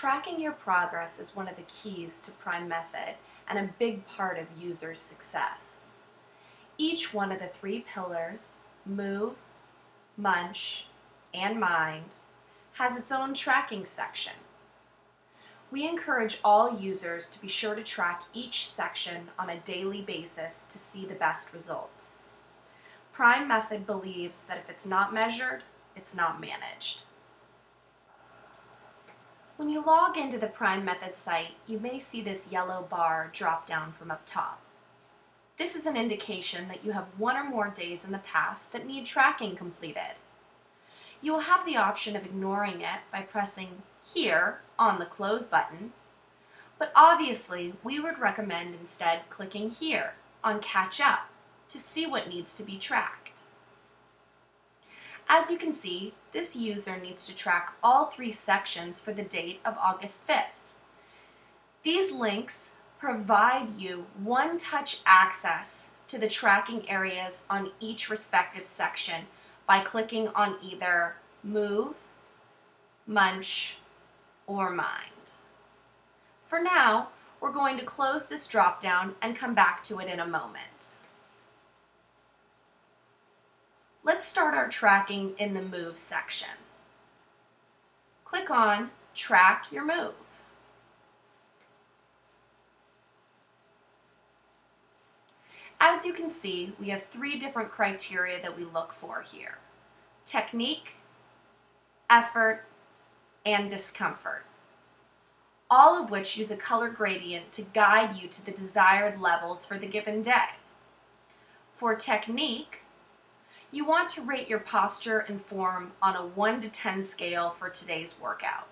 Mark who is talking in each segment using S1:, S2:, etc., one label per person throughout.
S1: Tracking your progress is one of the keys to Prime Method and a big part of users' success. Each one of the three pillars, Move, Munch, and Mind, has its own tracking section. We encourage all users to be sure to track each section on a daily basis to see the best results. Prime Method believes that if it's not measured, it's not managed. When you log into the Prime Method site, you may see this yellow bar drop down from up top. This is an indication that you have one or more days in the past that need tracking completed. You will have the option of ignoring it by pressing here on the Close button, but obviously we would recommend instead clicking here on Catch Up to see what needs to be tracked. As you can see, this user needs to track all three sections for the date of August 5th. These links provide you one-touch access to the tracking areas on each respective section by clicking on either Move, Munch, or Mind. For now, we're going to close this drop-down and come back to it in a moment. Let's start our tracking in the Move section. Click on Track Your Move. As you can see, we have three different criteria that we look for here: technique, effort, and discomfort, all of which use a color gradient to guide you to the desired levels for the given day. For technique, you want to rate your posture and form on a 1 to 10 scale for today's workout.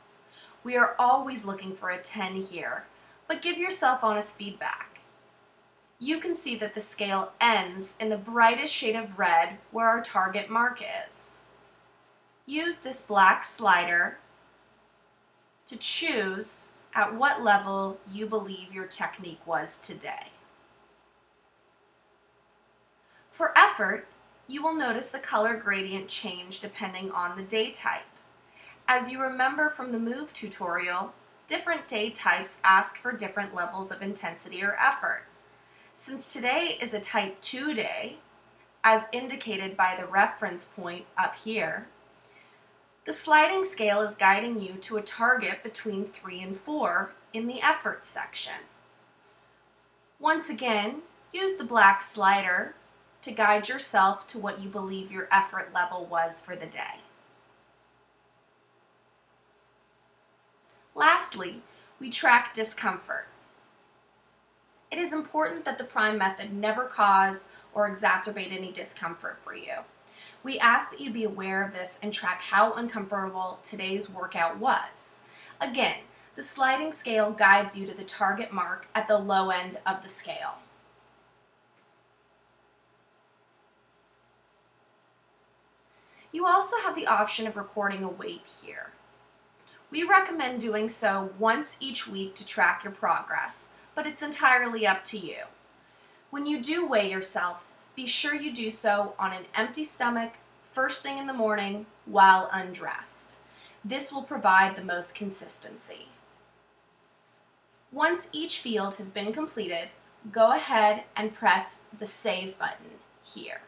S1: We are always looking for a 10 here, but give yourself honest feedback. You can see that the scale ends in the brightest shade of red where our target mark is. Use this black slider to choose at what level you believe your technique was today. For effort, you will notice the color gradient change depending on the day type. As you remember from the Move tutorial, different day types ask for different levels of intensity or effort. Since today is a type 2 day, as indicated by the reference point up here, the sliding scale is guiding you to a target between 3 and 4 in the effort section. Once again, use the black slider to guide yourself to what you believe your effort level was for the day. Lastly, we track discomfort. It is important that the Prime Method never cause or exacerbate any discomfort for you. We ask that you be aware of this and track how uncomfortable today's workout was. Again, the sliding scale guides you to the target mark at the low end of the scale. You also have the option of recording a weight here. We recommend doing so once each week to track your progress, but it's entirely up to you. When you do weigh yourself, be sure you do so on an empty stomach, first thing in the morning, while undressed. This will provide the most consistency. Once each field has been completed, go ahead and press the Save button here.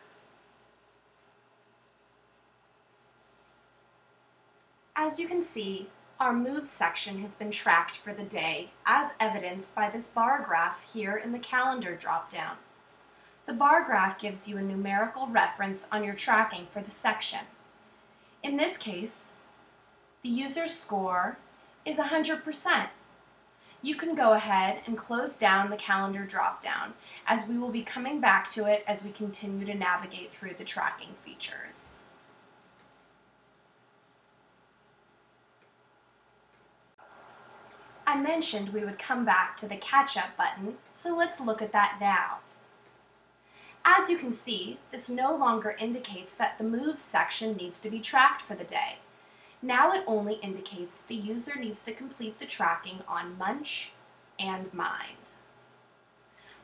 S1: As you can see, our Move section has been tracked for the day, as evidenced by this bar graph here in the calendar drop-down. The bar graph gives you a numerical reference on your tracking for the section. In this case, the user's score is 100%. You can go ahead and close down the calendar drop-down, as we will be coming back to it as we continue to navigate through the tracking features. I mentioned we would come back to the catch-up button, so let's look at that now. As you can see, this no longer indicates that the Move section needs to be tracked for the day. Now it only indicates the user needs to complete the tracking on Munch and Mind.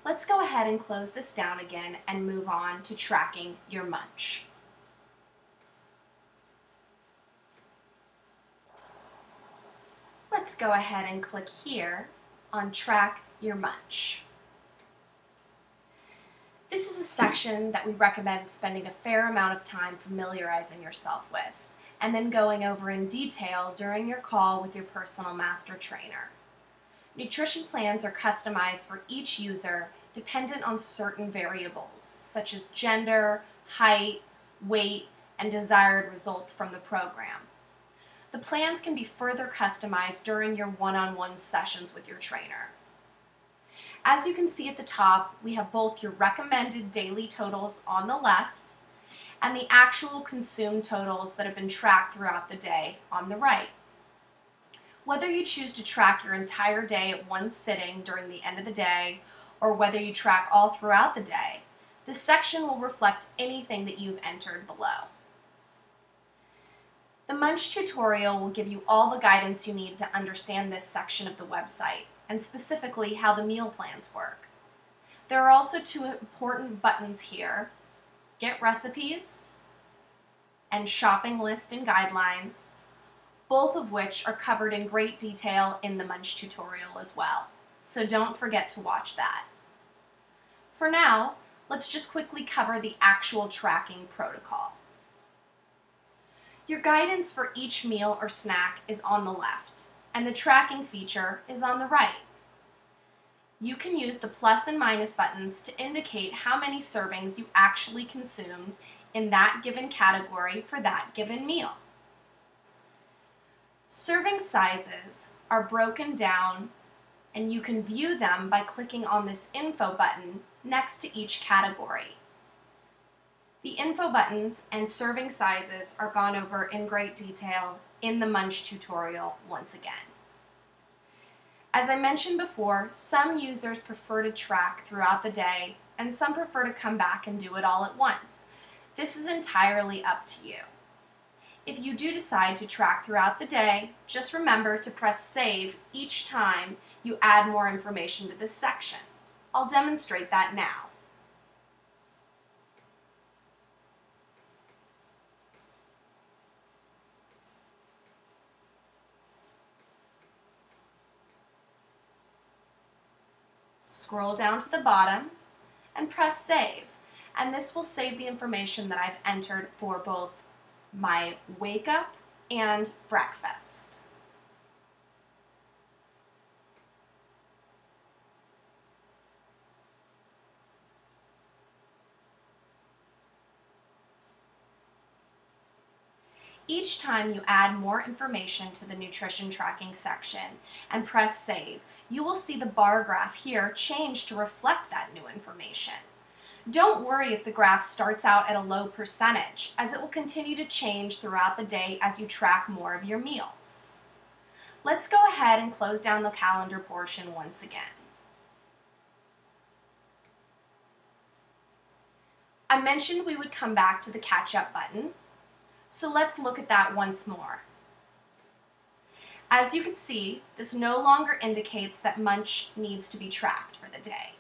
S1: Let's go ahead and close this down again and move on to tracking your Munch. Let's go ahead and click here on Track Your Munch. This is a section that we recommend spending a fair amount of time familiarizing yourself with, and then going over in detail during your call with your personal master trainer. Nutrition plans are customized for each user dependent on certain variables, such as gender, height, weight, and desired results from the program. The plans can be further customized during your one-on-one sessions with your trainer. As you can see at the top, we have both your recommended daily totals on the left and the actual consumed totals that have been tracked throughout the day on the right. Whether you choose to track your entire day at one sitting during the end of the day, or whether you track all throughout the day, this section will reflect anything that you've entered below. The Munch tutorial will give you all the guidance you need to understand this section of the website, and specifically how the meal plans work. There are also two important buttons here: Get Recipes and Shopping List and Guidelines, both of which are covered in great detail in the Munch tutorial as well, so don't forget to watch that. For now, let's just quickly cover the actual tracking protocol. Your guidance for each meal or snack is on the left, and the tracking feature is on the right. You can use the plus and minus buttons to indicate how many servings you actually consumed in that given category for that given meal. Serving sizes are broken down, and you can view them by clicking on this info button next to each category. The info buttons and serving sizes are gone over in great detail in the Munch tutorial once again. As I mentioned before, some users prefer to track throughout the day, and some prefer to come back and do it all at once. This is entirely up to you. If you do decide to track throughout the day, just remember to press save each time you add more information to this section. I'll demonstrate that now. Scroll down to the bottom and press save, and this will save the information that I've entered for both my wake up and breakfast. Each time you add more information to the nutrition tracking section and press save, you will see the bar graph here change to reflect that new information. Don't worry if the graph starts out at a low percentage, as it will continue to change throughout the day as you track more of your meals. Let's go ahead and close down the calendar portion once again. I mentioned we would come back to the catch-up button, so let's look at that once more. As you can see, this no longer indicates that Munch needs to be tracked for the day.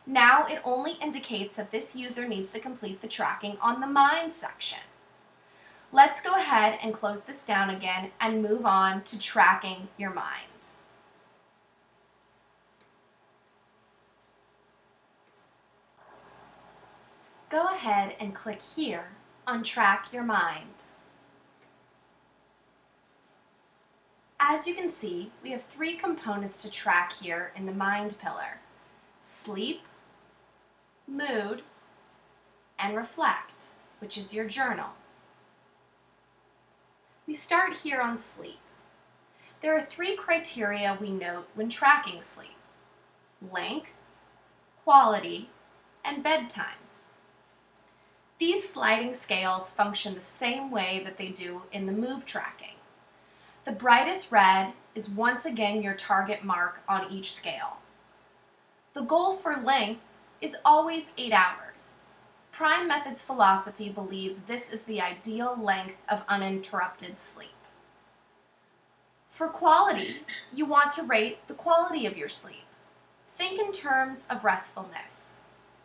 S1: Now it only indicates that this user needs to complete the tracking on the Mind section. Let's go ahead and close this down again and move on to tracking your mind. Go ahead and click here on Track Your Mind. As you can see, we have three components to track here in the Mind pillar: sleep, mood, and reflect, which is your journal. We start here on sleep. There are three criteria we note when tracking sleep: length, quality, and bedtime. These sliding scales function the same way that they do in the move tracking. The brightest red is once again your target mark on each scale. The goal for length is always 8 hours. Prime Methods philosophy believes this is the ideal length of uninterrupted sleep. For quality, you want to rate the quality of your sleep. Think in terms of restfulness.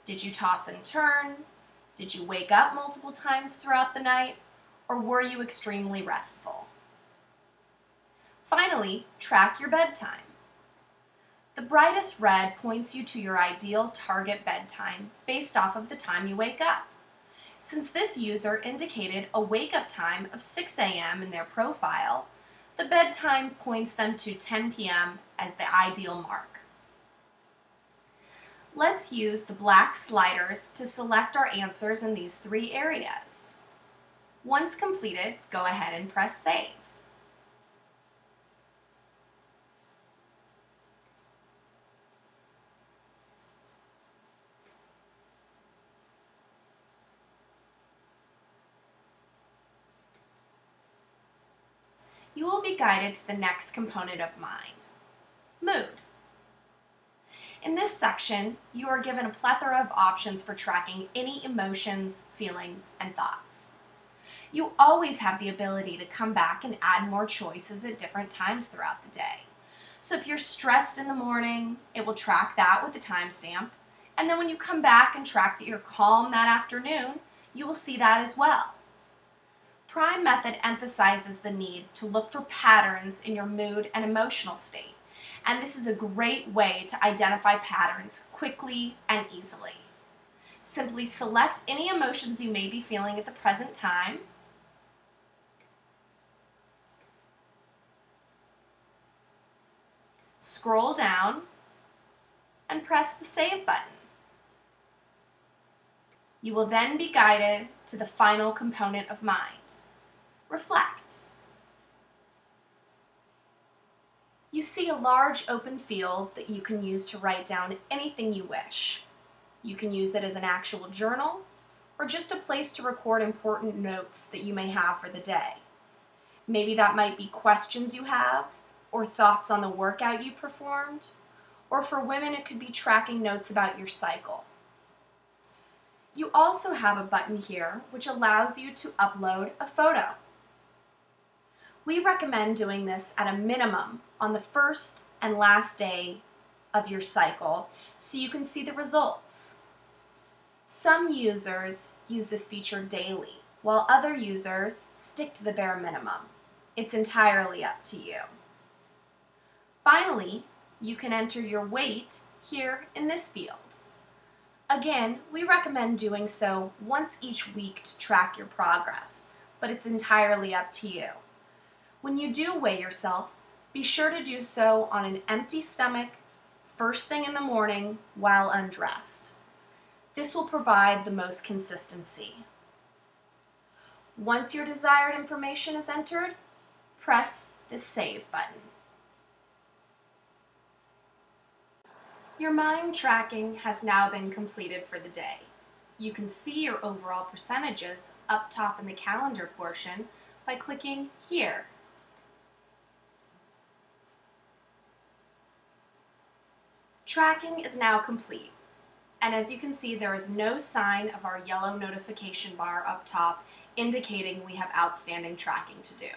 S1: Did you toss and turn? Did you wake up multiple times throughout the night? Or were you extremely restful? Finally, Finally, track your bedtime. The brightest red points you to your ideal target bedtime based off of the time you wake up. Since this user indicated a wake-up time of 6 a.m. in their profile, the bedtime points them to 10 p.m. as the ideal mark. Let's use the black sliders to select our answers in these 3 areas. Once completed, go ahead and press Save. You will be guided to the next component of Mind, Mood. In this section, you are given a plethora of options for tracking any emotions, feelings, and thoughts. You always have the ability to come back and add more choices at different times throughout the day. So if you're stressed in the morning, it will track that with a timestamp, and then when you come back and track that you're calm that afternoon, you will see that as well. Prime Method emphasizes the need to look for patterns in your mood and emotional state, and this is a great way to identify patterns quickly and easily. Simply select any emotions you may be feeling at the present time, scroll down, and press the Save button. You will then be guided to the final component of Mind, Reflect. You see a large open field that you can use to write down anything you wish. You can use it as an actual journal or just a place to record important notes that you may have for the day. Maybe that might be questions you have, or thoughts on the workout you performed, or for women it could be tracking notes about your cycle. You also have a button here which allows you to upload a photo. We recommend doing this at a minimum on the first and last day of your cycle so you can see the results. Some users use this feature daily, while other users stick to the bare minimum. It's entirely up to you. Finally, you can enter your weight here in this field. Again, we recommend doing so once each week to track your progress, but it's entirely up to you. When you do weigh yourself, be sure to do so on an empty stomach, first thing in the morning while undressed. This will provide the most consistency. Once your desired information is entered, press the Save button. Your Mind tracking has now been completed for the day. You can see your overall percentages up top in the calendar portion by clicking here. Tracking is now complete, and as you can see, there is no sign of our yellow notification bar up top indicating we have outstanding tracking to do.